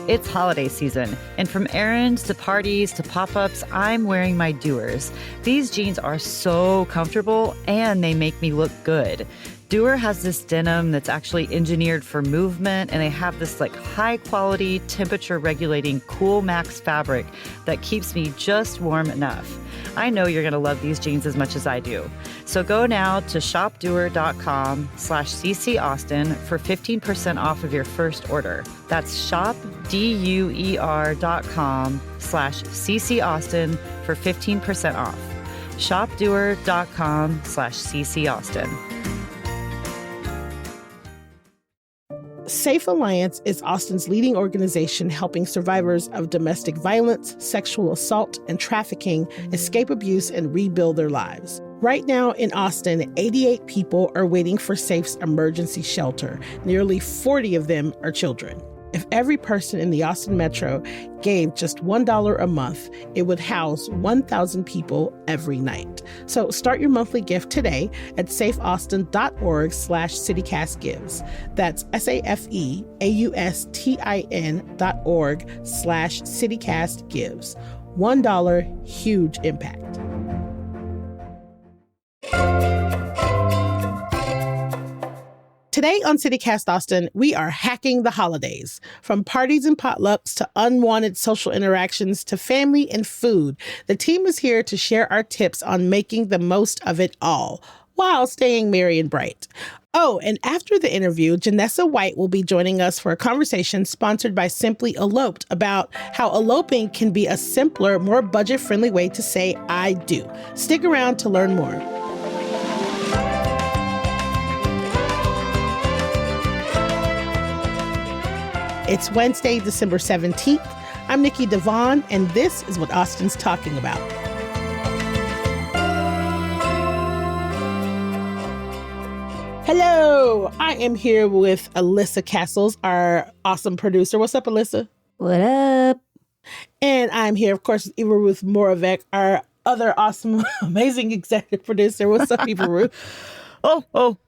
It's holiday season, and from errands to parties to pop-ups, I'm wearing my Doers. These jeans are so comfortable, and they make me look good. Doer has this denim that's actually engineered for movement, and they have this high-quality, temperature-regulating Cool Max fabric that keeps me just warm enough. I know you're going to love these jeans as much as I do. So go now to shopdoer.com/CCAustin for 15% off of your first order. That's shopdoer.com/CCAustin for 15% off. shopdoer.com/CCAustin. Safe Alliance is Austin's leading organization helping survivors of domestic violence, sexual assault, and trafficking escape abuse and rebuild their lives. Right now in Austin, 88 people are waiting for Safe's emergency shelter. Nearly 40 of them are children. If every person in the Austin metro gave just $1 a month, it would house 1,000 people every night. So start your monthly gift today at safeaustin.org/citycastgives. That's SAFEAUSTIN.org/citycastgives. $1, huge impact. Today on CityCast Austin, we are hacking the holidays. From parties and potlucks to unwanted social interactions to family and food, the team is here to share our tips on making the most of it all while staying merry and bright. Oh, and after the interview, Janessa White will be joining us for a conversation sponsored by Simply Eloped about how eloping can be a simpler, more budget-friendly way to say I do. Stick around to learn more. It's Wednesday, December 17th. I'm Nikki DaVaughn, and this is what Austin's talking about. Hello, I am here with Elissa Castles, our awesome producer. What's up, Elissa? What up? And I'm here, of course, with Ruth Moravec, our other awesome, amazing executive producer. What's up, Ruth? Oh.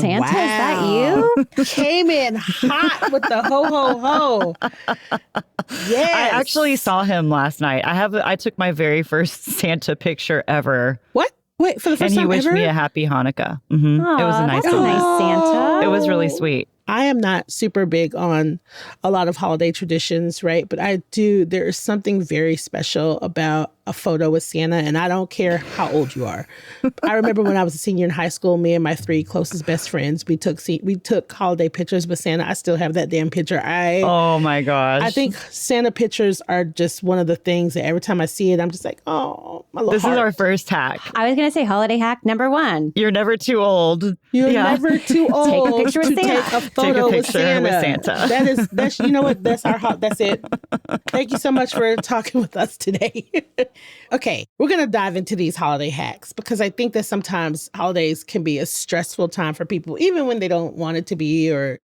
Santa, Is that you? Came in hot with the ho, ho, ho. Yes. I actually saw him last night. I took my very first Santa picture ever. What? Wait, for the first time ever? And he wished me a happy Hanukkah. Mm-hmm. Aww, it was a nice Santa. It was really sweet. I am not super big on a lot of holiday traditions, right? But there is something very special about a photo with Santa, and I don't care how old you are. I remember when I was a senior in high school, me and my 3 closest best friends, we took holiday pictures with Santa. I still have that damn picture. Oh my gosh. I think Santa pictures are just one of the things that every time I see it, I'm just like, oh, my little This heart. is our first hack. I was going to say holiday hack number 1. You're never too old. You're never too old Take a picture with to Santa. take a photo with Santa. That's you know what? That's that's it. Thank you so much for talking with us today. Okay, we're going to dive into these holiday hacks because I think that sometimes holidays can be a stressful time for people, even when they don't want it to be, or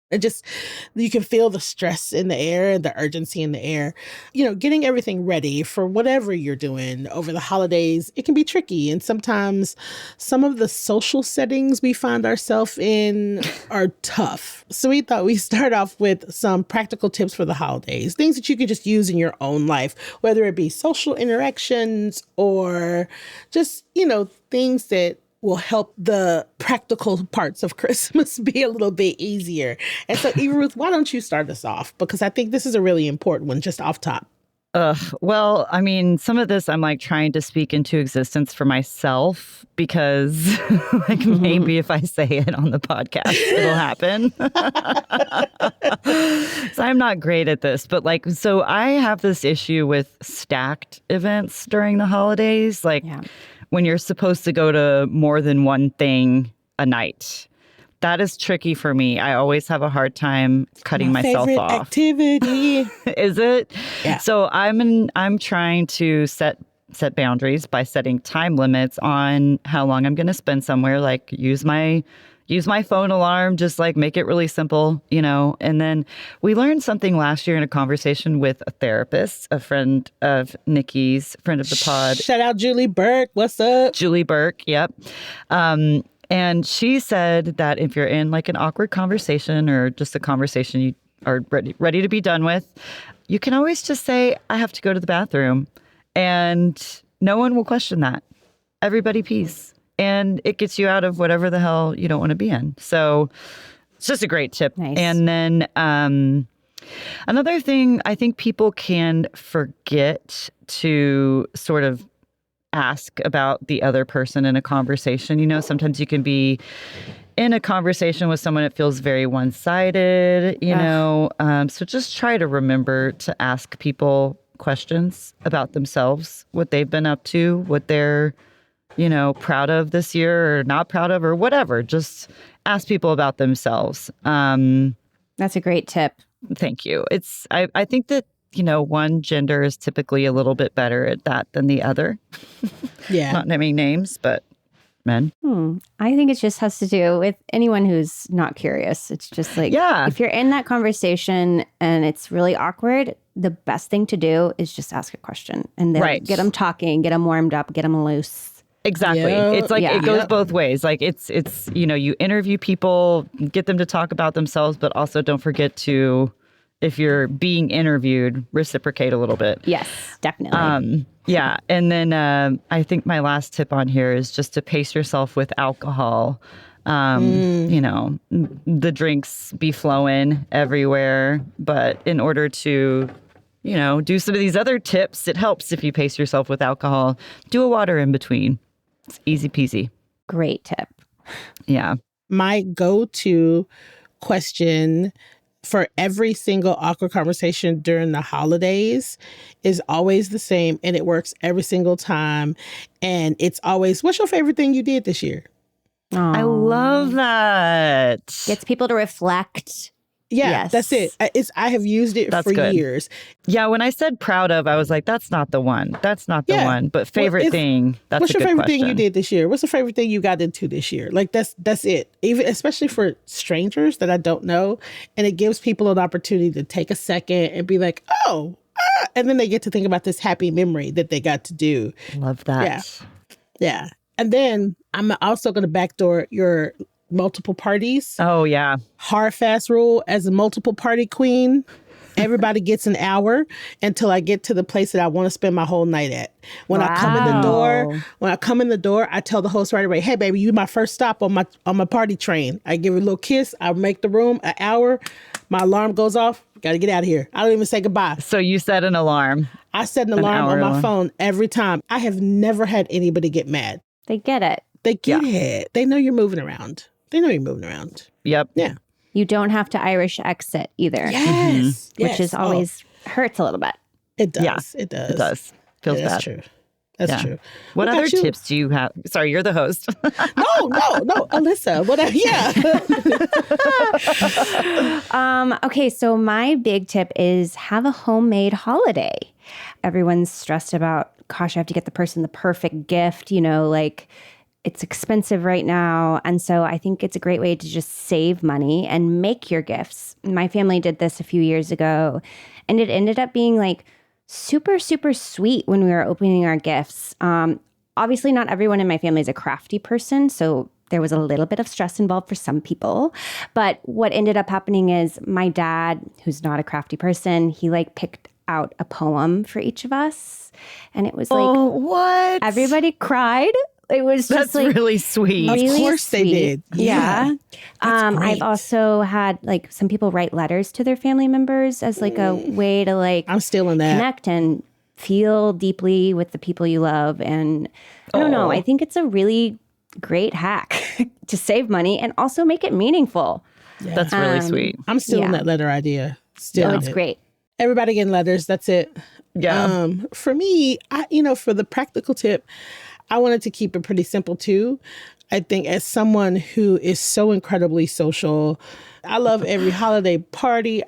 you can feel the stress in the air and the urgency in the air. Getting everything ready for whatever you're doing over the holidays, it can be tricky. And sometimes some of the social settings we find ourselves in are tough. So we thought we'd start off with some practical tips for the holidays, things that you can just use in your own life, whether it be social interactions or just, things that will help the practical parts of Christmas be a little bit easier. And so, Ruth, why don't you start us off? Because I think this is a really important one just off top. Well, I mean, some of this I'm trying to speak into existence for myself because maybe if I say it on the podcast, it'll happen. So I'm not great at this, but so I have this issue with stacked events during the holidays, when you're supposed to go to more than one thing a night. That is tricky for me. I always have a hard time cutting myself off. Activity. Is it? Yeah. So I'm trying to set boundaries by setting time limits on how long I'm going to spend somewhere. Use my phone alarm, just make it really simple, And then we learned something last year in a conversation with a therapist, a friend of Nikki's, friend of the pod. Shout out Julie Burke. What's up? Julie Burke. Yep. And she said that if you're in an awkward conversation or just a conversation are ready to be done with, you can always just say, I have to go to the bathroom. And no one will question that. Everybody pees. And it gets you out of whatever the hell you don't want to be in. So it's just a great tip. Nice. And then another thing, I think people can forget to sort of ask about the other person in a conversation. You know, sometimes you can be in a conversation with someone, it feels very one-sided, you know. So just try to remember to ask people questions about themselves, what they've been up to, what they're, you know, proud of this year or not proud of or whatever. Just ask people about themselves. That's a great tip. Thank you. I think that, you know, one gender is typically a little bit better at that than the other. Yeah. Not naming names, but men. I think it just has to do with anyone who's not curious. It's just like, if you're in that conversation and it's really awkward, the best thing to do is just ask a question and then get them talking, get them warmed up, get them loose. Exactly. It's like it goes both ways. Like it's, you know, you interview people, get them to talk about themselves, but also don't forget to, if you're being interviewed, reciprocate a little bit. Yes, definitely. Yeah. And then I think my last tip on here is just to pace yourself with alcohol. You know, the drinks be flowing everywhere. But in order to, you know, do some of these other tips, it helps if you pace yourself with alcohol. Do a water in between. It's easy peasy. Great tip. Yeah. My go-to question for every single awkward conversation during the holidays is always the same, and it works every single time. And it's always, what's your favorite thing you did this year? I love that. Gets people to reflect. Yeah, Yes. That's it. I have used it for years. Yeah, when I said proud of, I was like, that's not the one. That's not the one. But favorite thing, that's what's a good your favorite question. thing you did this year? What's the favorite thing you got into this year? Like that's it. Even especially for strangers that I don't know, and it gives people an opportunity to take a second and be like, and then they get to think about this happy memory that they got to do. Love that. Yeah. And then I'm also going to backdoor your multiple parties. Oh, yeah. Hard, fast rule as a multiple party queen. Everybody gets an hour until I get to the place that I want to spend my whole night at. When I come in the door, I tell the host right away, hey, baby, you my first stop on my party train. I give her a little kiss. I make the room an hour. My alarm goes off. Got to get out of here. I don't even say goodbye. So you set an alarm. I set an alarm on my phone every time. I have never had anybody get mad. They get it. They get it. They know you're moving around. Yep. Yeah. You don't have to Irish exit either. Yes. Which is always hurts a little bit. It does. Yeah, It does. It does. Feels bad. That's true. That's true. What other tips do you have? Sorry, you're the host. No, Elissa. Okay, so my big tip is have a homemade holiday. Everyone's stressed about, gosh, I have to get the person the perfect gift, you know, like it's expensive right now. And so I think it's a great way to just save money and make your gifts. My family did this a few years ago, and it ended up being like super, super sweet when we were opening our gifts. Obviously, not everyone in my family is a crafty person, so there was a little bit of stress involved for some people. But what ended up happening is my dad, who's not a crafty person, he like picked out a poem for each of us. And it was like, what? Everybody cried. It was just That's really sweet. Really of course sweet. they did. Yeah. Great. I've also had like some people write letters to their family members as like a way to like I'm still in that. connect and feel deeply with the people you love. And I don't know, I think it's a really great hack to save money and also make it meaningful. Yeah. That's really sweet. I'm still in that letter idea. Still in It's it. great. Everybody getting letters. That's it. Yeah. For me, for the practical tip, I wanted to keep it pretty simple too. I think as someone who is so incredibly social, I love every holiday party.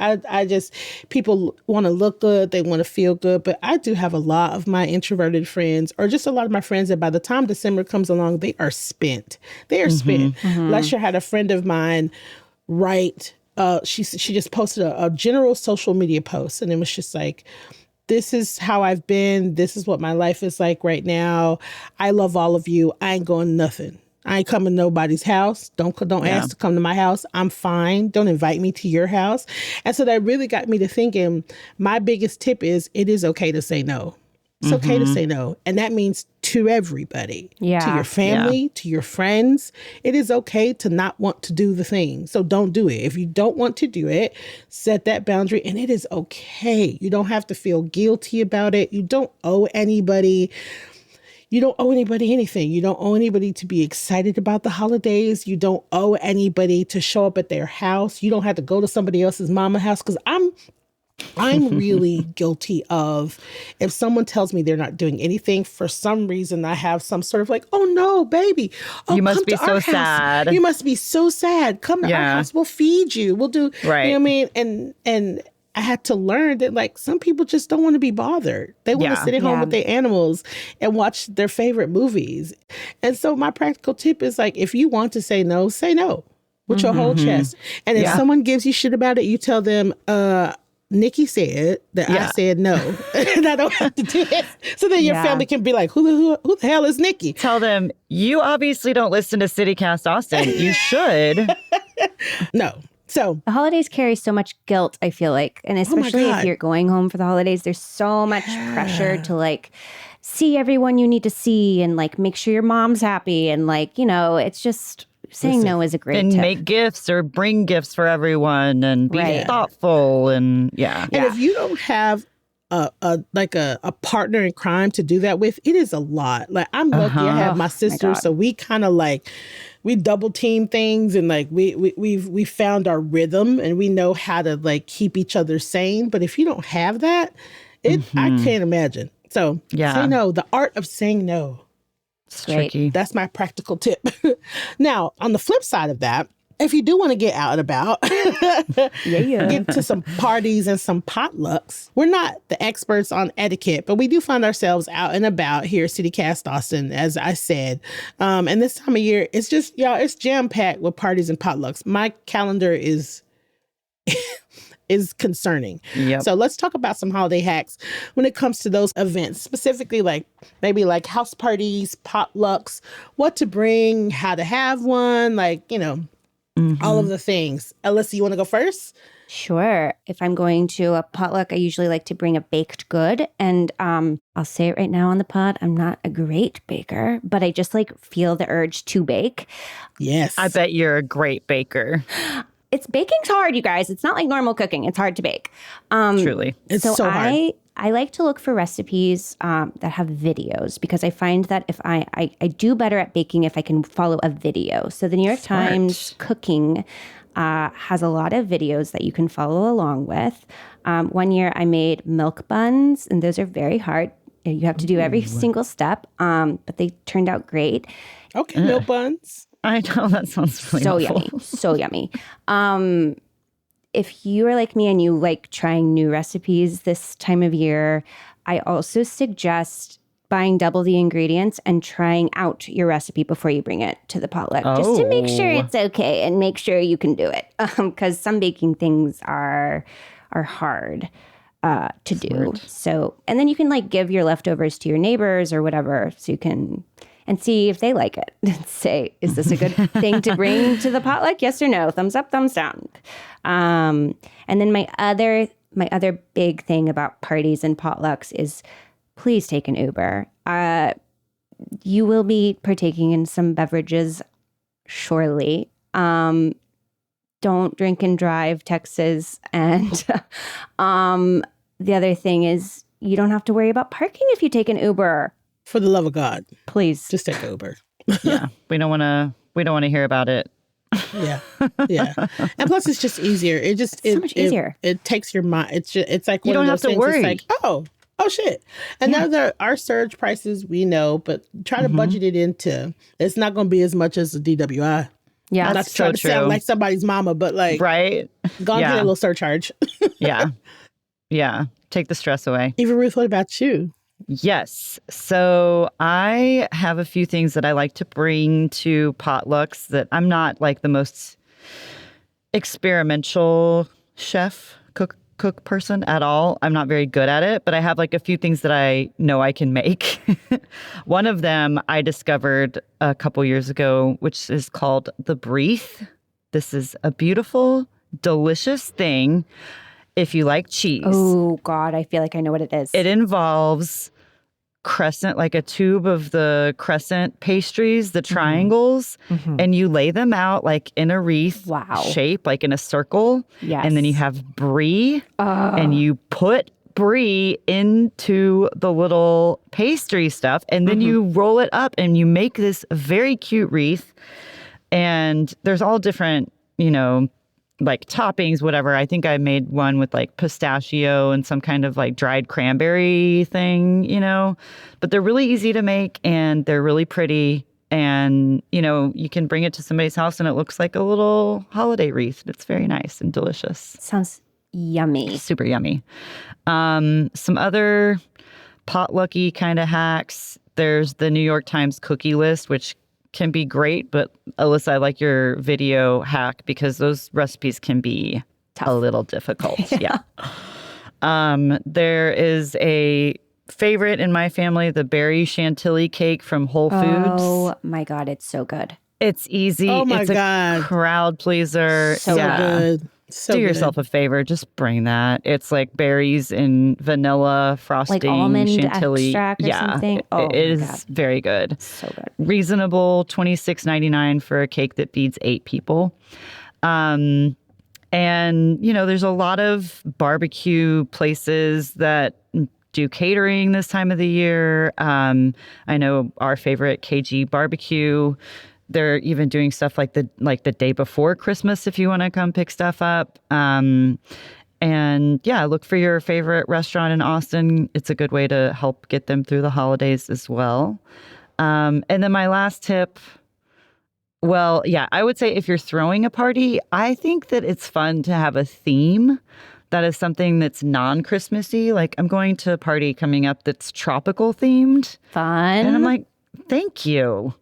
People want to look good. They want to feel good. But I do have a lot of my introverted friends, or just a lot of my friends that by the time December comes along, they are spent. They are spent. Lesher had a friend of mine write, she just posted a general social media post, and it was just like, this is how I've been. This is what my life is like right now. I love all of you. I ain't going nothing. I ain't coming to nobody's house. Don't ask to come to my house. I'm fine. Don't invite me to your house. And so that really got me to thinking, my biggest tip is it is okay to say no. It's okay to say no. And that means to everybody, to your family, to your friends. It is okay to not want to do the thing. So don't do it. If you don't want to do it, set that boundary, and it is okay. You don't have to feel guilty about it. You don't owe anybody. You don't owe anybody anything. You don't owe anybody to be excited about the holidays. You don't owe anybody to show up at their house. You don't have to go to somebody else's mama house, because I'm really guilty of, if someone tells me they're not doing anything, for some reason I have some sort of like, oh no, baby. Oh, you must be so sad. You must be so sad. Come to our house. We'll feed you. We'll do, right. You know what I mean? And I had to learn that, like, some people just don't want to be bothered. They want to sit at home with their animals and watch their favorite movies. And so my practical tip is, like, if you want to say no with your whole chest. And if someone gives you shit about it, you tell them, Nikki said that I said no, and I don't have to do it. So then your family can be like, who the hell is Nikki? Tell them, you obviously don't listen to CityCast Austin. You should. No. So the holidays carry so much guilt, I feel like. And especially if you're going home for the holidays, there's so much pressure to, like, see everyone you need to see and, like, make sure your mom's happy. And, like, you know, it's just... Saying no is a great tip. And make gifts or bring gifts for everyone and be thoughtful and And if you don't have a partner in crime to do that with, it is a lot. Like, I'm lucky I have my sister, so we kind of like, we double team things, and like we found our rhythm, and we know how to, like, keep each other sane. But if you don't have that, I can't imagine. So say no. The art of saying no. It's tricky. That's my practical tip. Now, on the flip side of that, if you do want to get out and about, get to some parties and some potlucks. We're not the experts on etiquette, but we do find ourselves out and about here at CityCast Austin, as I said. And this time of year, it's just, it's jam-packed with parties and potlucks. My calendar is concerning. Yep. So let's talk about some holiday hacks when it comes to those events, specifically, like, maybe like house parties, potlucks, what to bring, how to have one, like, you know, all of the things. Elissa, you want to go first? Sure. If I'm going to a potluck, I usually like to bring a baked good. And I'll say it right now on the pod, I'm not a great baker, but I just, like, feel the urge to bake. Yes. I bet you're a great baker. Baking's hard, you guys. It's not like normal cooking. It's hard to bake. Truly. It's so hard. I like to look for recipes that have videos, because I find that if I do better at baking if I can follow a video. So the New York Times cooking has a lot of videos that you can follow along with. One year I made milk buns, and those are very hard. You have to do every single step, but they turned out great. Okay, milk buns. I know, that sounds really helpful. So yummy. If you are like me and you like trying new recipes this time of year, I also suggest buying double the ingredients and trying out your recipe before you bring it to the potluck, just to make sure it's okay and make sure you can do it. Because some baking things are hard to do. So, and then you can, like, give your leftovers to your neighbors or whatever, so you can... and see if they like it. And say, is this a good thing to bring to the potluck? Yes or no? Thumbs up, thumbs down. And then my other big thing about parties and potlucks is, please take an Uber. You will be partaking in some beverages, surely. Don't drink and drive, Texas. And the other thing is, you don't have to worry about parking if you take an Uber. For the love of God, please just take Uber. Yeah, we don't want to hear about it. Yeah. And plus, it's just easier. It's so much easier. It takes your mind. It's like you don't have to worry. It's like, oh shit. And now our surge prices, we know, but try to budget it into. It's not going to be as much as the DWI. Yeah, that's so true. Sound like somebody's mama, but, like, right. Go get a little surcharge. Yeah. Take the stress away. Eva Ruth, what about you? Yes. So I have a few things that I like to bring to potlucks that I'm not, like, the most experimental cook person at all. I'm not very good at it, but I have like a few things that I know I can make. One of them I discovered a couple years ago, which is called the brie-ath. This is a beautiful, delicious thing if you like cheese. Oh, God, I feel like I know what it is. It involves crescent, like a tube of the crescent pastries, the triangles, and you lay them out like in a wreath shape, like in a circle. Yes. And then you have brie, and you put brie into the little pastry stuff, and then you roll it up and you make this very cute wreath. And there's all different, like toppings, whatever. I think I made one with like pistachio and some kind of like dried cranberry thing, but they're really easy to make and they're really pretty. And, you can bring it to somebody's house and it looks like a little holiday wreath. It's very nice and delicious. Sounds yummy. Super yummy. Some other potlucky kind of hacks. There's the New York Times cookie list, which can be great, but Elissa, I like your video hack because those recipes can be tough. A little difficult. Yeah. There is a favorite in my family, the berry chantilly cake from Whole Foods. Oh my God, it's so good. It's easy. Oh my it's God. A crowd pleaser. So good. So do good. yourself a favor. Just bring that. It's like berries and vanilla frosting, like almond chantilly. extract or something. It is very good. So good. Reasonable, $26.99 for a cake that feeds 8 people. And there's a lot of barbecue places that do catering this time of the year. I know our favorite KG Barbecue. They're even doing stuff like the day before Christmas if you want to come pick stuff up. And yeah, look for your favorite restaurant in Austin. It's a good way to help get them through the holidays as well. And then my last tip, well, yeah, I would say if you're throwing a party, I think that it's fun to have a theme that is something that's non-Christmassy. Like I'm going to a party coming up that's tropical themed. Fun. And I'm like, thank you.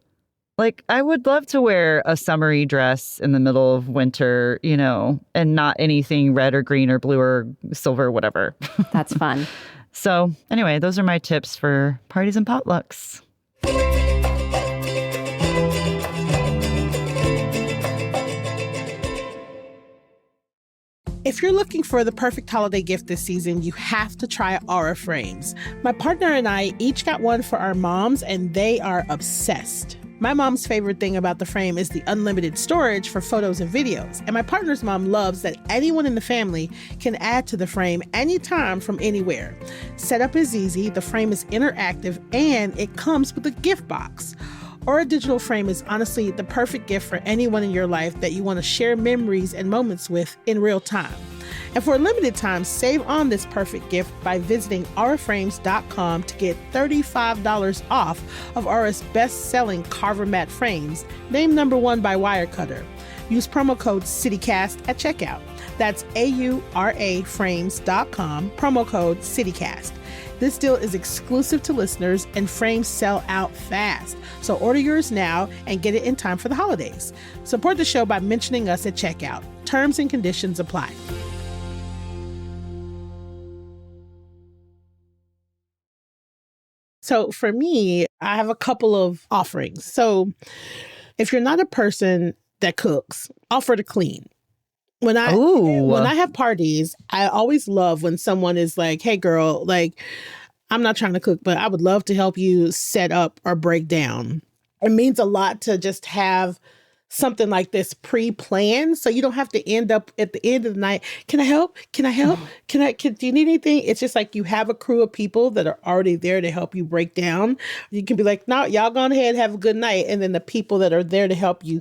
Like, I would love to wear a summery dress in the middle of winter, and not anything red or green or blue or silver, whatever. That's fun. So anyway, those are my tips for parties and potlucks. If you're looking for the perfect holiday gift this season, you have to try Aura frames. My partner and I each got one for our moms, and they are obsessed. My mom's favorite thing about the frame is the unlimited storage for photos and videos. And my partner's mom loves that anyone in the family can add to the frame anytime from anywhere. Setup is easy, the frame is interactive, and it comes with a gift box. Aura Digital Frame is honestly the perfect gift for anyone in your life that you want to share memories and moments with in real time. And for a limited time, save on this perfect gift by visiting auraframes.com to get $35 off of Aura's best-selling Carver Matte frames, named #1 by Wirecutter. Use promo code CityCast at checkout. That's auraframes.com, promo code CityCast. This deal is exclusive to listeners and frames sell out fast. So order yours now and get it in time for the holidays. Support the show by mentioning us at checkout. Terms and conditions apply. So for me, I have a couple of offerings. So if you're not a person that cooks, offer to clean. When I have parties, I always love when someone is like, hey girl, like I'm not trying to cook, but I would love to help you set up or break down. It means a lot to just have something like this pre-planned, so you don't have to end up at the end of the night. Can I help? Do you need anything? It's just like you have a crew of people that are already there to help you break down. You can be like, no, y'all go ahead, have a good night. And then the people that are there to help you,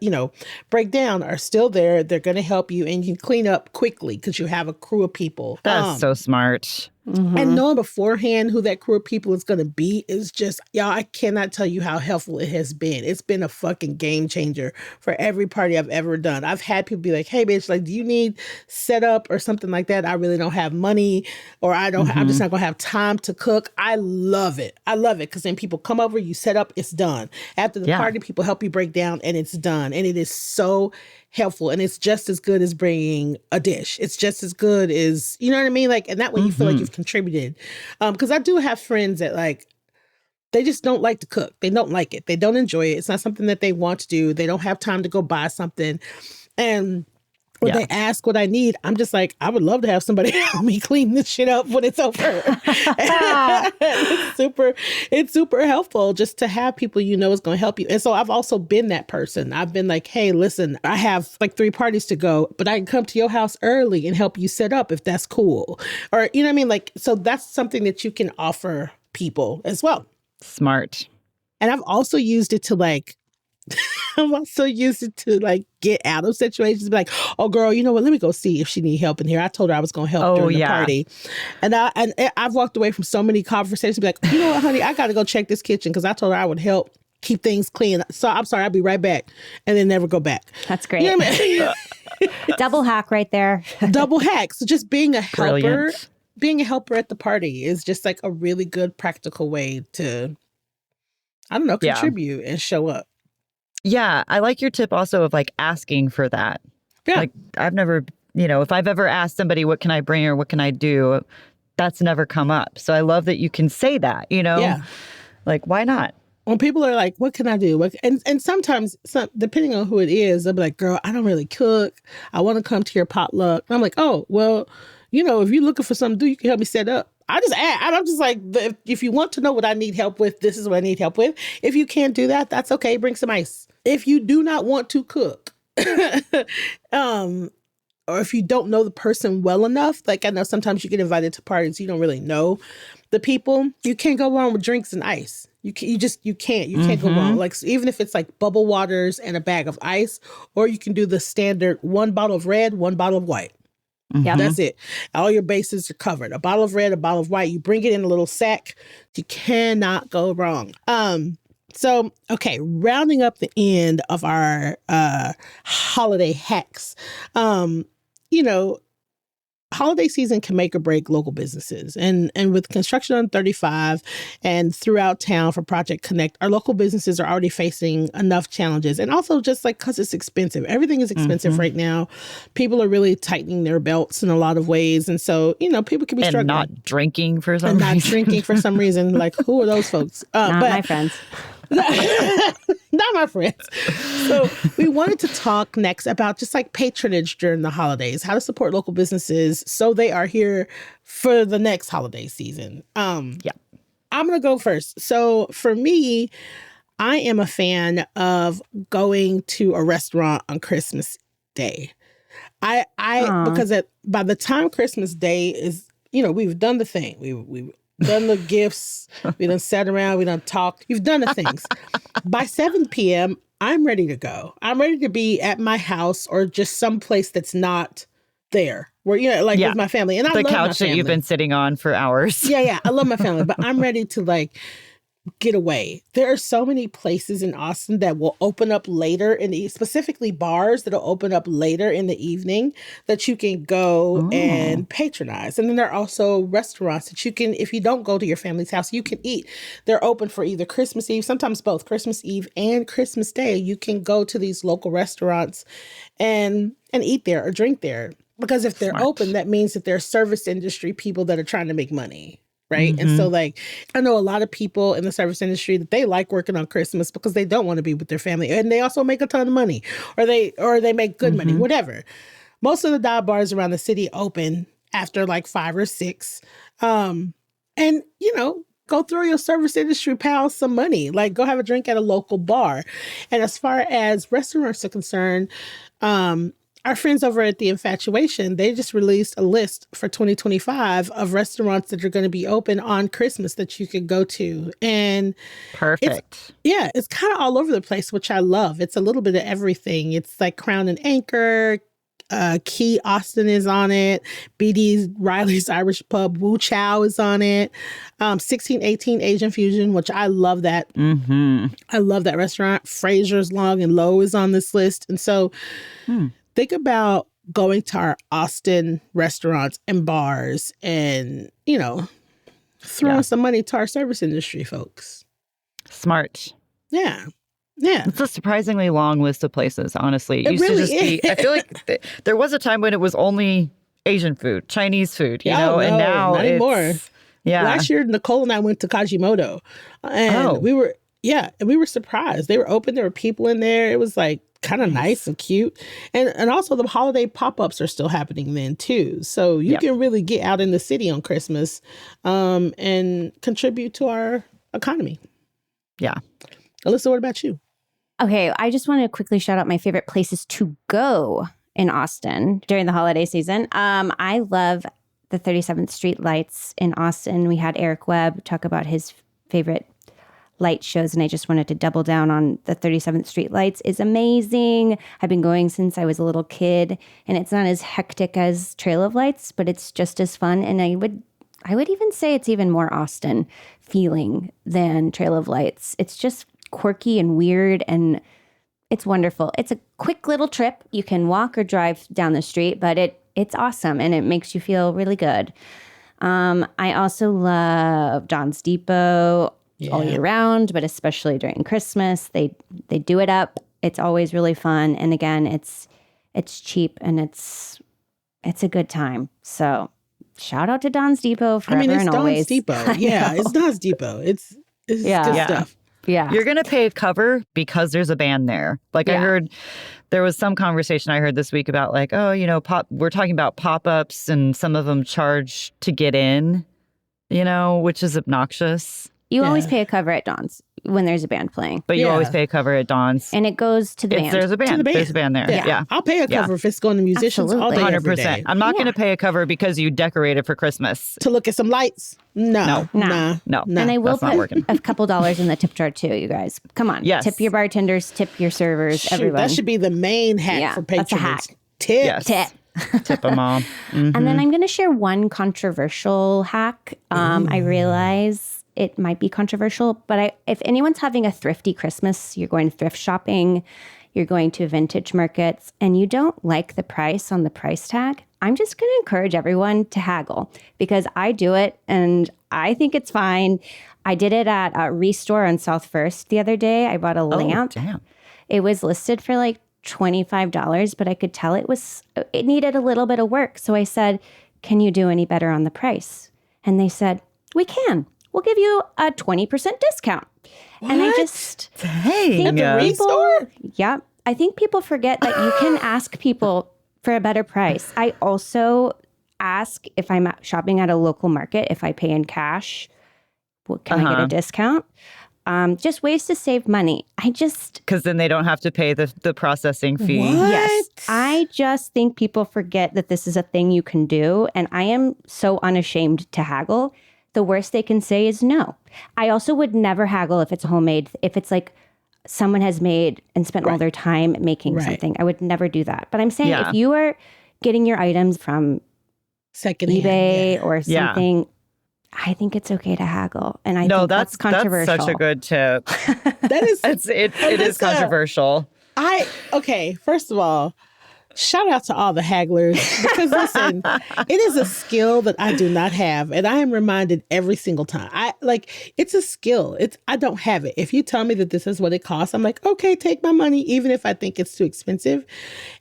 break down are still there. They're going to help you, and you can clean up quickly because you have a crew of people. That's so smart. Mm-hmm. And knowing beforehand who that crew of people is going to be is just, y'all, I cannot tell you how helpful it has been. It's been a fucking game changer for every party I've ever done. I've had people be like, hey, bitch, like, do you need setup or something like that? I really don't have money, or I'm just not going to have time to cook. I love it. Because then people come over, you set up, it's done. After the party, people help you break down, and it's done. And it is so helpful, and it's just as good as bringing a dish. It's just as good as, you know what I mean? Like, and that way you feel like you've contributed. Because I do have friends that like, they just don't like to cook. They don't like it. They don't enjoy it. It's not something that they want to do. They don't have time to go buy something. And when they ask what I need, I'm just like, I would love to have somebody help me clean this shit up when it's over. It's super helpful just to have people you know is going to help you. And so I've also been that person. I've been like, hey, listen, I have like 3 parties to go, but I can come to your house early and help you set up if that's cool. Or, you know what I mean? Like, so that's something that you can offer people as well. Smart. And I've also used it to like, get out of situations. Be like, oh girl, you know what? Let me go see if she need help in here. I told her I was going to help during the party. And I've walked away from so many conversations. Be like, you know what, honey, I got to go check this kitchen because I told her I would help keep things clean. So I'm sorry, I'll be right back. And then never go back. That's great. You know what I mean? Double hack right there. Double hack. So just being a helper. Brilliant. Being a helper at the party is just like a really good practical way to, I don't know, contribute and show up. Yeah, I like your tip also of like asking for that. Yeah. Like I've never, if I've ever asked somebody, what can I bring or what can I do? That's never come up. So I love that you can say that, Yeah. Like, why not? When people are like, what can I do? And sometimes, depending on who it is, they'll be like, girl, I don't really cook. I want to come to your potluck. And I'm like, oh, well, if you're looking for something to do, you can help me set up. I just add. I'm just like, if you want to know what I need help with, this is what I need help with. If you can't do that, that's okay. Bring some ice. If you do not want to cook, or if you don't know the person well enough, like I know sometimes you get invited to parties, you don't really know the people. You can't go wrong with drinks and ice. You can't go wrong. Like, so even if it's like bubble waters and a bag of ice, or you can do the standard 1 bottle of red, 1 bottle of white. Yeah, that's it. All your bases are covered. A bottle of red, a bottle of white. You bring it in a little sack. You cannot go wrong. So, okay, rounding up the end of our holiday hacks. Holiday season can make or break local businesses. And with construction on 35 and throughout town for Project Connect, our local businesses are already facing enough challenges. And also just like because it's expensive. Everything is expensive right now. People are really tightening their belts in a lot of ways. And so, people can be struggling. And not drinking for some reason. Not drinking for some reason. Like, who are those folks? Not my friends. Not my friends. So we wanted to talk next about just like patronage during the holidays, how to support local businesses so they are here for the next holiday season. I'm going to go first. So for me, I am a fan of going to a restaurant on Christmas Day. Because by the time Christmas Day is, we've done the thing. We've done the gifts. We done sat around. We done talked. You've done the things. By 7 p.m., I'm ready to go. I'm ready to be at my house or just someplace that's not there. Where, with my family. And I love my family. The couch that you've been sitting on for hours. Yeah. I love my family. But I'm ready to get away. There are so many places in Austin that will open up later specifically bars that'll open up later in the evening that you can go and patronize. And then there are also restaurants that you can, if you don't go to your family's house, you can eat. They're open for either Christmas Eve, sometimes both Christmas Eve and Christmas Day. You can go to these local restaurants and eat there or drink there. Because if they're open, that means that there are service industry people that are trying to make money. Right. And so I know a lot of people in the service industry that they like working on Christmas because they don't want to be with their family. And they also make a ton of money or they make good money, whatever. Most of the dive bars around the city open after 5 or 6. And, go throw your service industry pals some money. Go have a drink at a local bar. And as far as restaurants are concerned, our friends over at The Infatuation, they just released a list for 2025 of restaurants that are going to be open on Christmas that you could go to. And perfect. It's kind of all over the place, which I love. It's a little bit of everything. It's like Crown and Anchor, Key Austin is on it. BD Riley's Irish Pub, Wu Chow is on it. 1618 Asian Fusion, which I love that. I love that restaurant. Fraser's Long and Low is on this list. And so think about going to our Austin restaurants and bars and, throwing some money to our service industry folks. Smart. Yeah. Yeah. It's a surprisingly long list of places, honestly. It used really to just be, I feel like there was a time when it was only Asian food, Chinese food, you know, and now not anymore. Yeah. Last year, Nicole and I went to Kajimoto, and we were surprised. They were open. There were people in there. It was like kind of nice and cute. And also the holiday pop-ups are still happening then too. So you can really get out in the city on Christmas and contribute to our economy. Yeah. Elissa, what about you? Okay, I just want to quickly shout out my favorite places to go in Austin during the holiday season. I love the 37th Street lights in Austin. We had Eric Webb talk about his favorite light shows, and I just wanted to double down on the 37th Street lights. Is amazing. I've been going since I was a little kid, and it's not as hectic as Trail of Lights, but it's just as fun. And I would even say it's even more Austin feeling than Trail of Lights. It's just quirky and weird, and it's wonderful. It's a quick little trip. You can walk or drive down the street, but it's awesome, and it makes you feel really good. I also love Don's Depot all year round, but especially during Christmas. They do it up. It's always really fun, and again, it's cheap and it's a good time. So shout out to Don's Depot forever and always. Don's Depot. Yeah, it's Don's Depot. It's good stuff. Yeah. You're going to pay cover because there's a band there. Like I heard there was some conversation I heard this week about like, oh, you know, we're talking about pop-ups and some of them charge to get in, you know, which is obnoxious. You always pay a cover at Don's when there's a band playing. But you always pay a cover at Don's. And it goes to the band. There's a band. To the band. There's a band there. Yeah. I'll pay a cover if it's going to musicians all day, 100%. every day. I'm not going to pay a cover because you decorated for Christmas. To look at some lights? No. No. And I will put a couple dollars in the tip jar too, you guys. Come on. Yes. Tip your bartenders, tip your servers, everyone. That should be the main hack for patrons. That's a hack. Tip. Yes. Tip them all. And then I'm going to share one controversial hack. I realize it might be controversial, but if anyone's having a thrifty Christmas, you're going thrift shopping, you're going to vintage markets, and you don't like the price on the price tag, I'm just going to encourage everyone to haggle because I do it and I think it's fine. I did it at a Restore on South First the other day. I bought a lamp. Damn. It was listed for like $25, but I could tell it needed a little bit of work. So I said, can you do any better on the price? And they said, we can. We'll give you a 20% discount. What? And I just think at the Restore? Yeah. I think people forget that you can ask people for a better price. I also ask if I'm shopping at a local market, if I pay in cash, can I get a discount? Just ways to save money. Because then they don't have to pay the processing fee. What? Yes. I just think people forget that this is a thing you can do. And I am so unashamed to haggle. The worst they can say is no. I also would never haggle if it's homemade. If it's like someone has made and spent all their time making something, I would never do that. But I'm saying if you are getting your items from secondhand eBay or something, I think it's okay to haggle. And I think that's controversial. That's such a good tip. That is it is controversial. First of all, shout out to all the hagglers because listen, it is a skill that I do not have, and I am reminded every single time. It's a skill. I don't have it. If you tell me that this is what it costs, I'm like, okay, take my money, even if I think it's too expensive.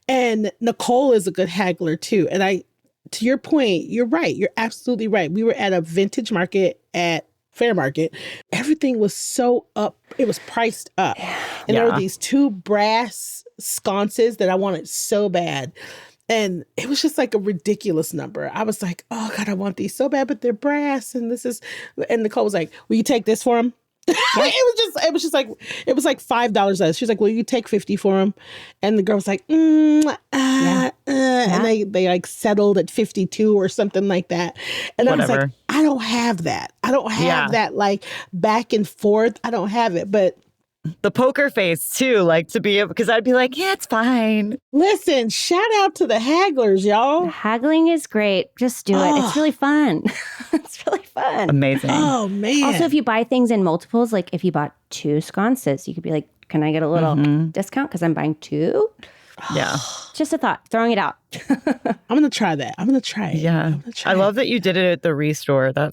And Nicole is a good haggler too. And to your point, you're right. You're absolutely right. We were at a vintage market at Fair Market. Everything was so up. It was priced up. And there were these two brass sconces that I wanted so bad. And it was just like a ridiculous number. I was like, oh God, I want these so bad, but they're brass. And Nicole was like, will you take this for them? It was like $5 less. She was like, will you take 50 for them? And the girl was like, and they like settled at 52 or something like that. And I was like, I don't have that. I don't have that like back and forth. I don't have it. But the poker face too, like to be able, because I'd be like, yeah, it's fine. Listen, shout out to the hagglers, y'all. The haggling is great. Just do it. It's really fun. It's really fun. Amazing. Oh, man. Also, if you buy things in multiples, like if you bought 2 sconces, you could be like, can I get a little discount because I'm buying 2? Yeah. Just a thought, throwing it out. I'm going to try that. I'm going to try it. Yeah. I love that you did it at the Restore. I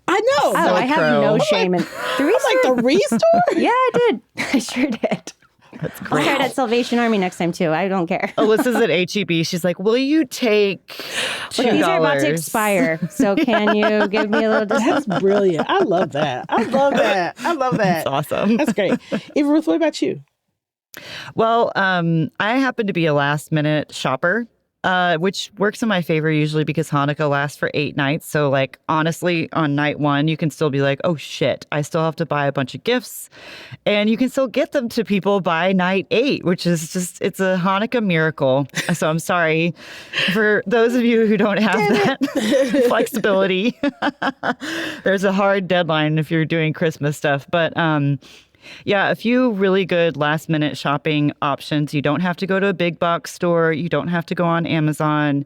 know. I have no shame in the Restore. Like the Restore? Yeah, I did. I sure did. That's I'll great. try it at Salvation Army next time too. I don't care. Alyssa's at HEB. She's like, will you take $2? Well, these are about to expire. So can you give me a little discount? That's brilliant. I love that. I love that. That's awesome. That's great. Eva Ruth, what about you? Well, I happen to be a last minute shopper, which works in my favor usually because Hanukkah lasts for 8 nights. So like, honestly, on night 1, you can still be like, oh shit, I still have to buy a bunch of gifts, and you can still get them to people by night 8, which is just, it's a Hanukkah miracle. So I'm sorry for those of you who don't have that flexibility. There's a hard deadline if you're doing Christmas stuff, but, yeah, a few really good last minute shopping options. You don't have to go to a big box store. You don't have to go on Amazon.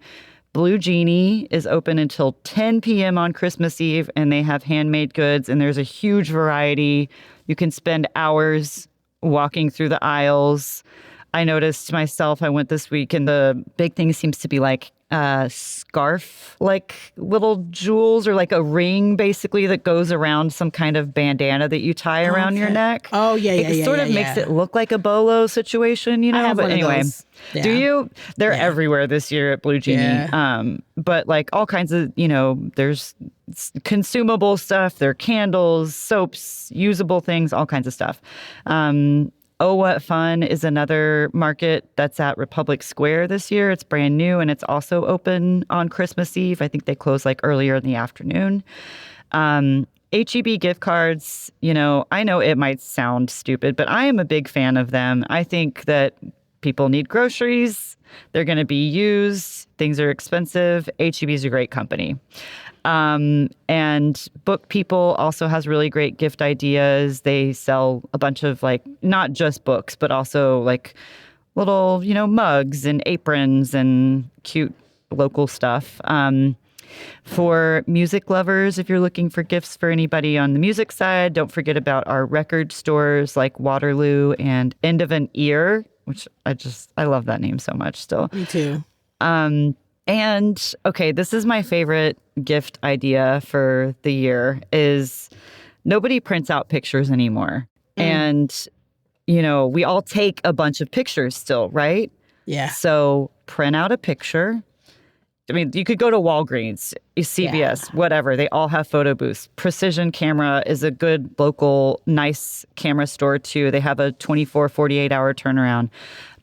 Blue Genie is open until 10 p.m. on Christmas Eve, and they have handmade goods, and there's a huge variety. You can spend hours walking through the aisles. I noticed myself, I went this week, and the big thing seems to be like scarf, like little jewels, or like a ring basically that goes around some kind of bandana that you tie around your neck. Oh, yeah. It sort of makes it look like a bolo situation, you know? I have but one of anyway, those. Yeah. Do you? They're everywhere this year at Blue Genie. Yeah. But like all kinds of, there's consumable stuff. There are candles, soaps, usable things, all kinds of stuff. Oh, What Fun is another market that's at Republic Square this year. It's brand new, and it's also open on Christmas Eve. I think they close like earlier in the afternoon. HEB gift cards, I know it might sound stupid, but I am a big fan of them. I think that people need groceries. They're going to be used. Things are expensive. HEB is a great company. And Book People also has really great gift ideas. They sell a bunch of like, not just books, but also like little, mugs and aprons and cute local stuff. For music lovers, if you're looking for gifts for anybody on the music side, don't forget about our record stores like Waterloo and End of an Ear, which I love that name so much still. Me too. And okay, this is my favorite gift idea for the year is nobody prints out pictures anymore. And, we all take a bunch of pictures still, right? Yeah. So print out a picture. I mean, you could go to Walgreens, CVS, whatever. They all have photo booths. Precision Camera is a good local, nice camera store too. They have a 24, 48-hour turnaround.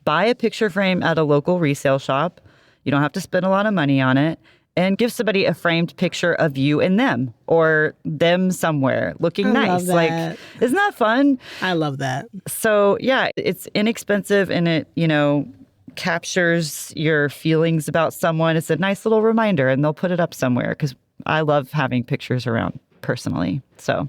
Buy a picture frame at a local resale shop. You don't have to spend a lot of money on it. And give somebody a framed picture of you and them, or them somewhere looking nice. Like, isn't that fun? I love that. So yeah, it's inexpensive, and it, captures your feelings about someone. It's a nice little reminder, and they'll put it up somewhere because I love having pictures around personally. So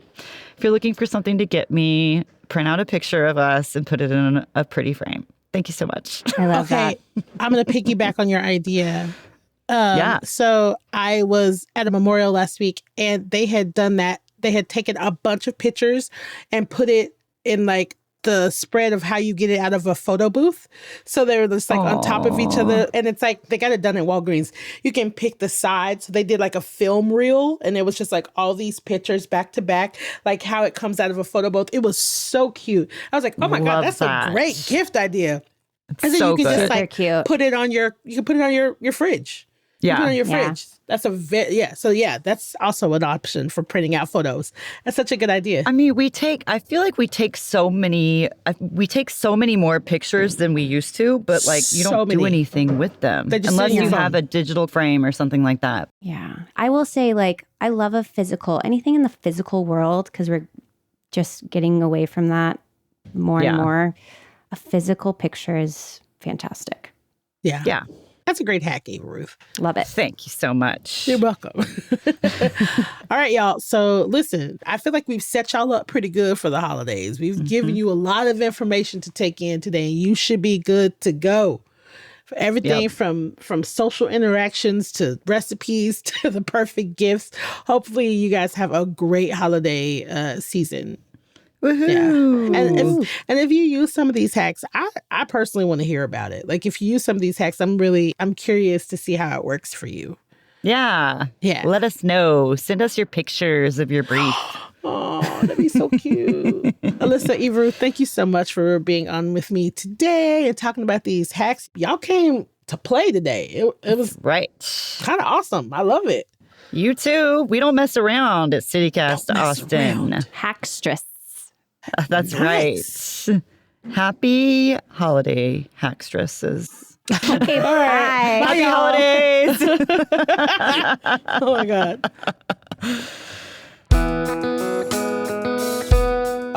if you're looking for something to get me, print out a picture of us and put it in a pretty frame. Thank you so much. I love that. I'm going to piggyback on your idea. Yeah. So I was at a memorial last week, and they had done that. They had taken a bunch of pictures and put it in like the spread of how you get it out of a photo booth. So they were just like on top of each other. And it's like, they got it done at Walgreens. You can pick the sides. So they did like a film reel, and it was just like all these pictures back to back, like how it comes out of a photo booth. It was so cute. I was like, oh my God, that's a great gift idea. And then so you can good. just like cute. put it on your fridge. Yeah. You put it on your fridge. That's So that's also an option for printing out photos. That's such a good idea. I mean, I feel like we take so many more pictures than we used to, but like you don't do anything with them unless you have a digital frame or something like that. Yeah. I will say, like, I love anything in the physical world, because we're just getting away from that more and more. A physical picture is fantastic. Yeah. Yeah. That's a great hack, Eva Ruth. Love it. Thank you so much. You're welcome. All right, y'all. So listen, I feel like we've set y'all up pretty good for the holidays. We've given you a lot of information to take in today, and you should be good to go. For everything from social interactions to recipes to the perfect gifts. Hopefully you guys have a great holiday season. Woohoo. Yeah. And if you use some of these hacks, I personally want to hear about it. Like, if you use some of these hacks, I'm curious to see how it works for you. Yeah. Yeah. Let us know. Send us your pictures of your brie. Oh, that'd be so cute. Elissa, Eva, thank you so much for being on with me today and talking about these hacks. Y'all came to play today. It was right. Kind of awesome. I love it. You too. We don't mess around at CityCast Austin. Hackstress. That's nice. right. Happy holiday, hackstresses. Okay, bye. Happy holidays. Oh my God.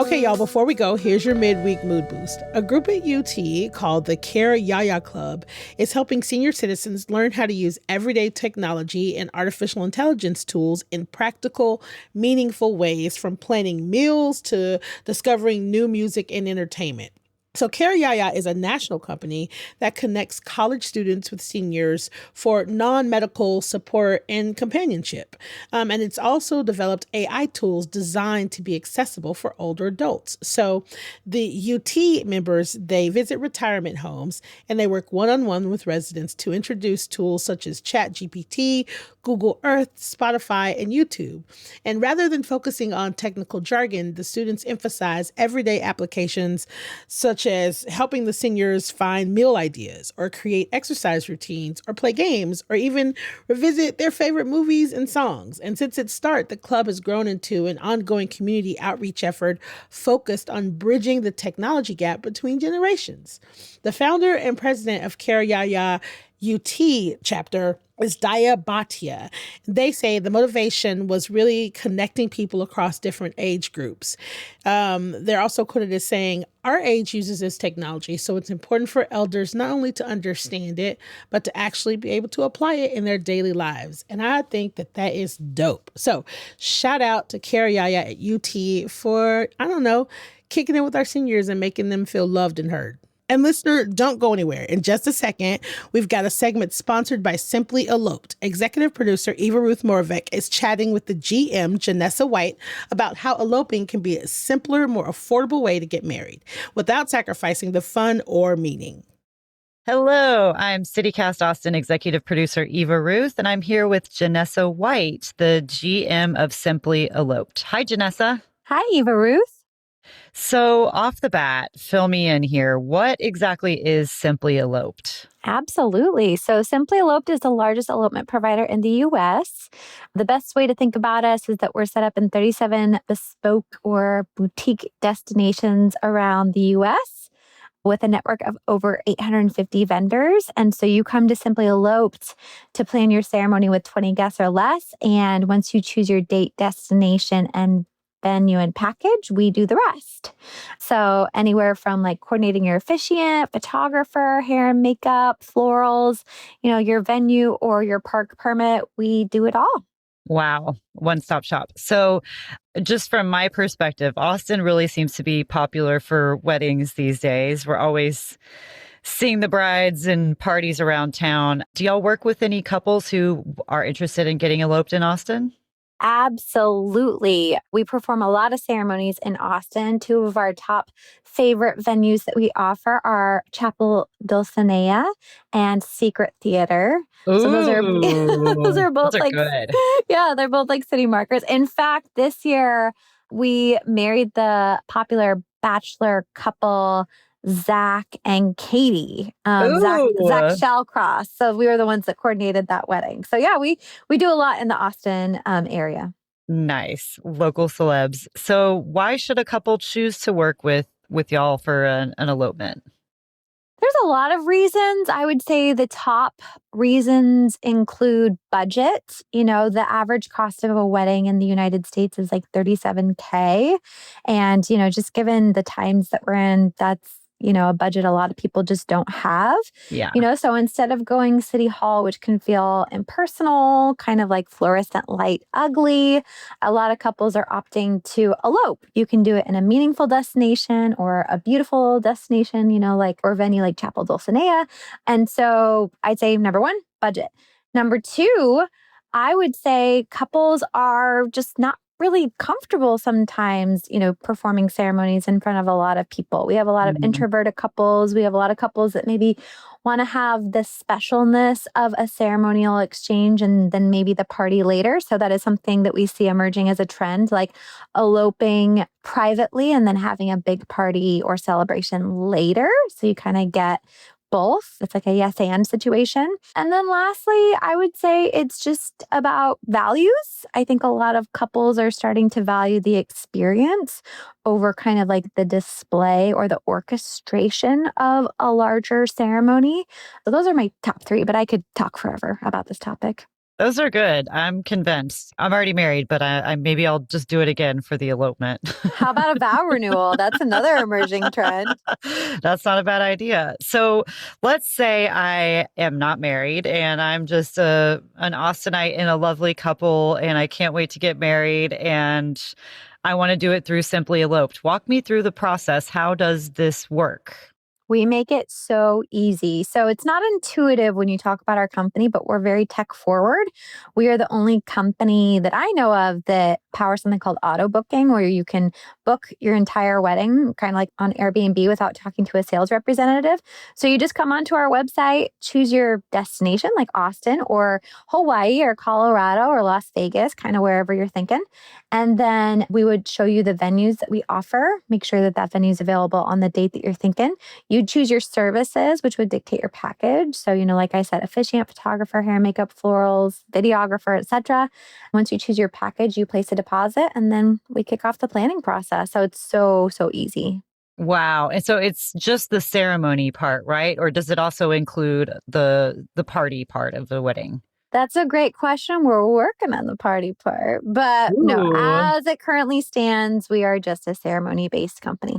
Okay, y'all, before we go, here's your midweek mood boost. A group at UT called the Care Yaya Club is helping senior citizens learn how to use everyday technology and artificial intelligence tools in practical, meaningful ways, from planning meals to discovering new music and entertainment. So Care Yaya is a national company that connects college students with seniors for non-medical support and companionship. And it's also developed AI tools designed to be accessible for older adults. So the UT members, they visit retirement homes and they work one-on-one with residents to introduce tools such as ChatGPT, Google Earth, Spotify, and YouTube. And rather than focusing on technical jargon, the students emphasize everyday applications such as helping the seniors find meal ideas or create exercise routines or play games or even revisit their favorite movies and songs. And since its start, the club has grown into an ongoing community outreach effort focused on bridging the technology gap between generations. The founder and president of Care Yaya UT chapter is Daya Bhatia. They say the motivation was really connecting people across different age groups. They're also quoted as saying, our age uses this technology, so it's important for elders not only to understand it, but to actually be able to apply it in their daily lives. And I think that that is dope. So shout out to Care Yaya at UT for, kicking it with our seniors and making them feel loved and heard. And listener, don't go anywhere. In just a second, we've got a segment sponsored by Simply Eloped. Executive producer Eva Ruth Moravec is chatting with the GM, Janessa White, about how eloping can be a simpler, more affordable way to get married without sacrificing the fun or meaning. Hello, I'm CityCast Austin executive producer Eva Ruth, and I'm here with Janessa White, the GM of Simply Eloped. Hi, Janessa. Hi, Eva Ruth. So off the bat, fill me in here. What exactly is Simply Eloped? Absolutely. So Simply Eloped is the largest elopement provider in the U.S. The best way to think about us is that we're set up in 37 bespoke or boutique destinations around the U.S. with a network of over 850 vendors. And so you come to Simply Eloped to plan your ceremony with 20 guests or less. And once you choose your date, destination, and venue and package, we do the rest. So anywhere from like coordinating your officiant, photographer, hair and makeup, florals, your venue or your park permit, we do it all. Wow. One-stop shop. So just from my perspective, Austin really seems to be popular for weddings these days. We're always seeing the brides and parties around town. Do y'all work with any couples who are interested in getting eloped in Austin? Absolutely. We perform a lot of ceremonies in Austin. Two of our top favorite venues that we offer are Chapel Dulcinea and Secret Theater. Ooh, so those are both good. Yeah, they're both like city markers. In fact, this year we married the popular bachelor couple Zach and Katie, Zach Shallcross. So we were the ones that coordinated that wedding. So yeah, we do a lot in the Austin area. Nice. Local celebs. So why should a couple choose to work with y'all for an elopement? There's a lot of reasons. I would say the top reasons include budget. The average cost of a wedding in the United States is like $37,000. And, just given the times that we're in, that's a budget a lot of people just don't have. Yeah. So instead of going City Hall, which can feel impersonal, kind of like fluorescent light, ugly, a lot of couples are opting to elope. You can do it in a meaningful destination or a beautiful destination, or venue like Chapel Dulcinea. And so I'd say number one, budget. Number two, I would say couples are just not really comfortable sometimes, performing ceremonies in front of a lot of people. We have a lot of introverted couples. We have a lot of couples that maybe want to have the specialness of a ceremonial exchange and then maybe the party later. So that is something that we see emerging as a trend, like eloping privately and then having a big party or celebration later. So you kind of get both. It's like a yes and situation. And then lastly, I would say it's just about values. I think a lot of couples are starting to value the experience over kind of like the display or the orchestration of a larger ceremony. So those are my top 3, but I could talk forever about this topic. Those are good. I'm convinced. I'm already married, but I maybe I'll just do it again for the elopement. How about a vow renewal? That's another emerging trend. That's not a bad idea. So let's say I am not married and I'm just an Austinite in a lovely couple and I can't wait to get married and I want to do it through Simply Eloped. Walk me through the process. How does this work? We make it so easy. So it's not intuitive when you talk about our company, but we're very tech forward. We are the only company that I know of that powers something called auto booking, where you can book your entire wedding kind of like on Airbnb without talking to a sales representative. So you just come onto our website, choose your destination like Austin or Hawaii or Colorado or Las Vegas, kind of wherever you're thinking. And then we would show you the venues that we offer, make sure that that venue is available on the date that you're thinking. You'd choose your services, which would dictate your package. So, like I said, officiant, photographer, hair, makeup, florals, videographer, etc. Once you choose your package, you place a deposit and then we kick off the planning process. So it's so easy. Wow. And so it's just the ceremony part, right? Or does it also include the party part of the wedding? That's a great question. We're working on the party part. But no, as it currently stands, we are just a ceremony-based company.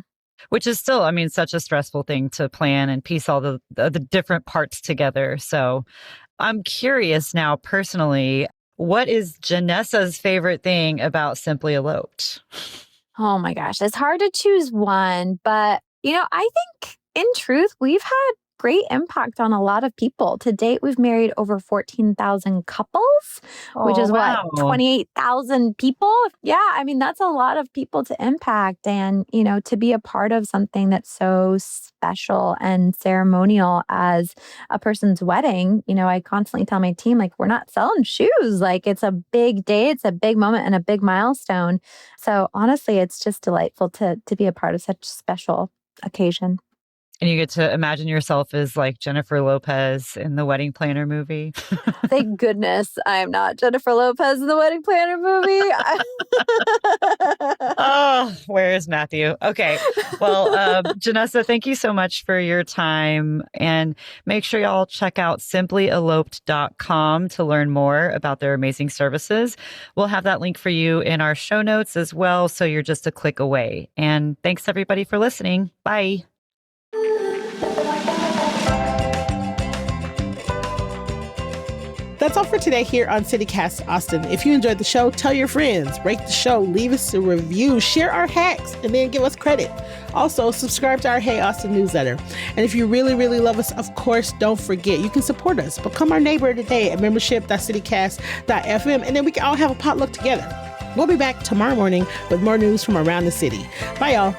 Which is still, such a stressful thing to plan and piece all the different parts together. So I'm curious now, personally, what is Janessa's favorite thing about Simply Eloped? Oh my gosh, it's hard to choose one. But, I think in truth, we've had great impact on a lot of people. To date, we've married over 14,000 couples, which is what, 28,000 people? Yeah, that's a lot of people to impact. And, to be a part of something that's so special and ceremonial as a person's wedding, I constantly tell my team, like, we're not selling shoes. Like, it's a big day, it's a big moment and a big milestone. So honestly, it's just delightful to be a part of such a special occasion. And you get to imagine yourself as like Jennifer Lopez in the Wedding Planner movie. Thank goodness I'm not Jennifer Lopez in the Wedding Planner movie. Oh, where is Matthew? Okay. Well, Janessa, thank you so much for your time. And make sure y'all check out simplyeloped.com to learn more about their amazing services. We'll have that link for you in our show notes as well. So you're just a click away. And thanks everybody for listening. Bye. That's all for today here on CityCast Austin. If you enjoyed the show, tell your friends, rate the show, leave us a review, share our hacks, and then give us credit. Also, subscribe to our Hey Austin newsletter. And if you really, really love us, of course, don't forget, you can support us. Become our neighbor today at membership.citycast.fm, and then we can all have a potluck together. We'll be back tomorrow morning with more news from around the city. Bye, y'all.